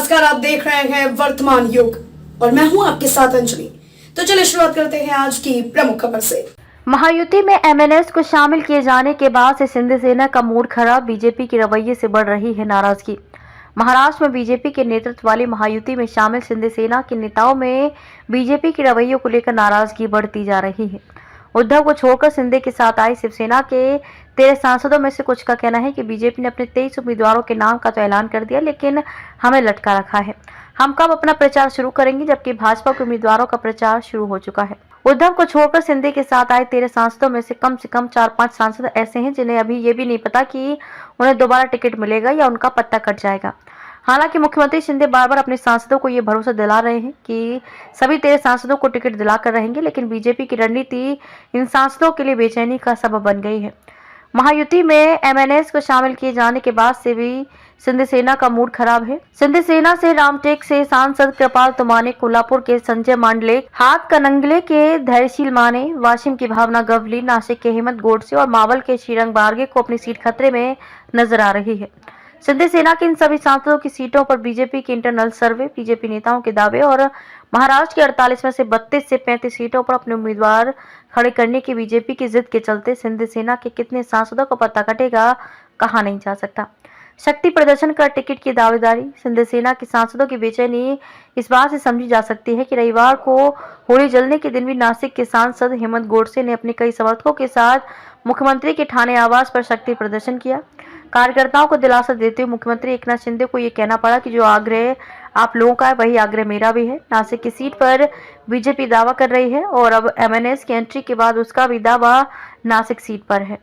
नमस्कार, आप देख रहे हैं वर्तमान युग और मैं हूं आपके साथ अंजलि। तो चलिए शुरुआत करते हैं आज की प्रमुख खबर से। महायुति में एमएनएस को शामिल किए जाने के बाद से सिंध सेना का मूड खराब, बीजेपी के रवैये से बढ़ रही है नाराजगी। महाराष्ट्र में बीजेपी के नेतृत्व वाली महायुति में शामिल सिंध सेना के नेताओं में बीजेपी के रवैये को लेकर नाराजगी बढ़ती जा रही है। उद्धव को छोड़कर शिंदे के साथ आई शिवसेना के 13 सांसदों में से कुछ का कहना है कि बीजेपी ने अपने 23 उम्मीदवारों के नाम का तो ऐलान कर दिया, लेकिन हमें लटका रखा है। हम कब अपना प्रचार शुरू करेंगे, जबकि भाजपा के उम्मीदवारों का प्रचार शुरू हो चुका है। उद्धव को छोड़कर शिंदे के साथ आए 13 सांसदों में से कम 4-5 सांसद ऐसे हैं जिन्हें अभी ये भी नहीं पता कि उन्हें दोबारा टिकट मिलेगा या उनका पत्ता कट जाएगा। हालांकि मुख्यमंत्री शिंदे बार बार अपने सांसदों को ये भरोसा दिला रहे हैं कि सभी 13 सांसदों को टिकट दिलाकर रहेंगे, लेकिन बीजेपी की रणनीति इन सांसदों के लिए बेचैनी का सबब बन गई है। महायुति में एमएनएस को शामिल किए जाने के बाद से भी सिंध सेना का मूड खराब है। सिंध सेना से रामटेक से सांसद कृपाल तुमाने, कोल्हापुर के संजय मांडले, हाथ कनंगले के धैर्यशील माने, वाशिम की भावना गवली, नासिक के हेमंत गोडसे और मावल के श्रीरंग बारगे को अपनी सीट खतरे में नजर आ रही है। सिंध सेना के इन सभी सांसदों की सीटों पर बीजेपी के इंटरनल सर्वे, बीजेपी नेताओं के दावे और महाराष्ट्र के 48 में से 32 से 35 सीटों पर अपने उम्मीदवार खड़े करने की बीजेपी की जिद के चलते सिंध सेना के कितने सांसदों का पता कटेगा कहा नहीं जा सकता। शक्ति प्रदर्शन कर टिकट की दावेदारी, सिंध सेना के सांसदों की बेचैनी इस बात से समझी जा सकती है कि रविवार को होली जलने के दिन भी नासिक के सांसद हेमंत गोडसे ने अपने कई समर्थकों के साथ मुख्यमंत्री के ठाणे आवास पर शक्ति प्रदर्शन किया। कार्यकर्ताओं को दिलासा देते हुए मुख्यमंत्री एकनाथ शिंदे को ये कहना पड़ा कि जो आग्रह आप लोगों का है वही आग्रह मेरा भी है। नासिक की सीट पर बीजेपी दावा कर रही है और अब एमएनएस की एंट्री के बाद उसका भी दावा नासिक सीट पर है।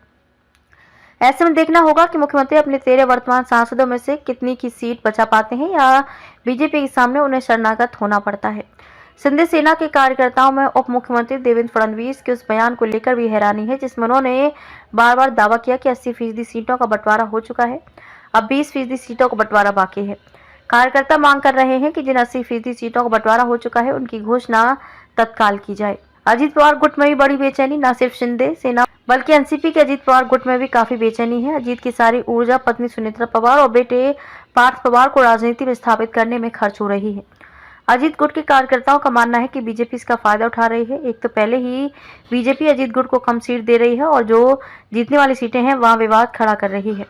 ऐसे में देखना होगा कि मुख्यमंत्री अपने 13 वर्तमान सांसदों में से कितनी की सीट बचा पाते हैं या बीजेपी के सामने उन्हें शरणागत होना पड़ता है। सिंध सेना के कार्यकर्ताओं में उप मुख्यमंत्री देवेंद्र फडणवीस के उस बयान को लेकर भी हैरानी है जिसमें उन्होंने बार बार दावा किया कि 80% सीटों का बंटवारा हो चुका है, अब 20% सीटों का बंटवारा बाकी है। कार्यकर्ता मांग कर रहे हैं कि जिन 80% सीटों का बंटवारा हो चुका है उनकी घोषणा तत्काल की जाए। अजीत पवार गुट में भी बड़ी बेचैनी, न सिर्फ शिंदे सेना बल्कि एनसीपी के अजीत पवार गुट में भी काफी बेचैनी है। अजीत की सारी ऊर्जा पत्नी सुनेत्रा पवार और बेटे पार्थ पवार को राजनीति में स्थापित करने में खर्च हो रही है। अजीत गुट के कार्यकर्ताओं का मानना है कि बीजेपी इसका फायदा उठा रही है। एक तो पहले ही बीजेपी अजीत गुट को कम सीट दे रही है और जो जीतने वाली सीटें हैं वहां विवाद खड़ा कर रही है।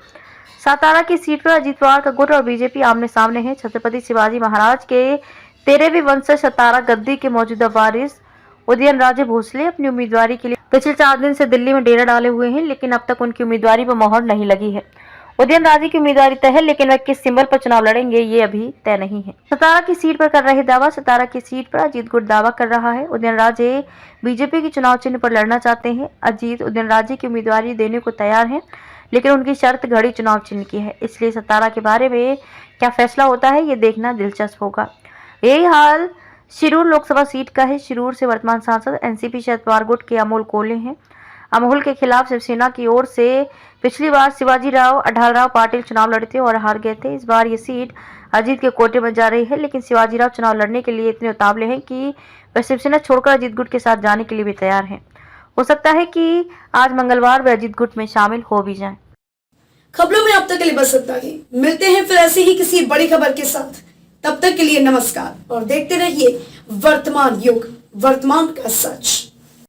सातारा की सीट पर अजीत पवार का गुट और बीजेपी आमने सामने है। छत्रपति शिवाजी महाराज के 13वें वंशज सतारा गद्दी के मौजूदा वारिस उदयनराजे भोसले अपनी उम्मीदवारी के लिए पिछले 4 दिन से दिल्ली में डेरा डाले हुए हैं, लेकिन अब तक उनकी उम्मीदवारी पर मोहर नहीं लगी है। उदयनराजे की उम्मीदवारी तय है, लेकिन वह किस सिंबल पर चुनाव लड़ेंगे ये अभी तय नहीं है। सतारा की सीट पर कर रहे दावा, सतारा की सीट पर अजीत गुट दावा कर रहा है। उदयनराजे बीजेपी के चुनाव चिन्ह पर लड़ना चाहते हैं। अजीत उदयनराजे की उम्मीदवारी देने को तैयार है, लेकिन उनकी शर्त घड़ी चुनाव चिन्ह की है। इसलिए सतारा के बारे में क्या फैसला होता है ये देखना दिलचस्प होगा। यही हाल शिरूर लोकसभा सीट का है। शिरूर से वर्तमान सांसद एनसीपी शरद पवार गुट के अमोल कोल्हे हैं। अमोल के खिलाफ शिवसेना की ओर से पिछली बार शिवाजीराव अढालराव पाटिल चुनाव लड़ते और हार गए थे। इस बार ये सीट अजीत के कोटे में जा रही है, लेकिन शिवाजीराव चुनाव लड़ने के लिए इतने उतावले हैं कि वह शिवसेना छोड़कर अजीत गुट के साथ जाने के लिए भी तैयार हैं। हो सकता है कि आज मंगलवार वे अजीत गुट में शामिल हो भी जाएं। खबरों में अब तक के लिए बस इतना ही। मिलते हैं फिर ऐसी ही किसी बड़ी खबर के साथ। तब तक के लिए नमस्कार और देखते रहिए वर्तमान युग, वर्तमान का सच।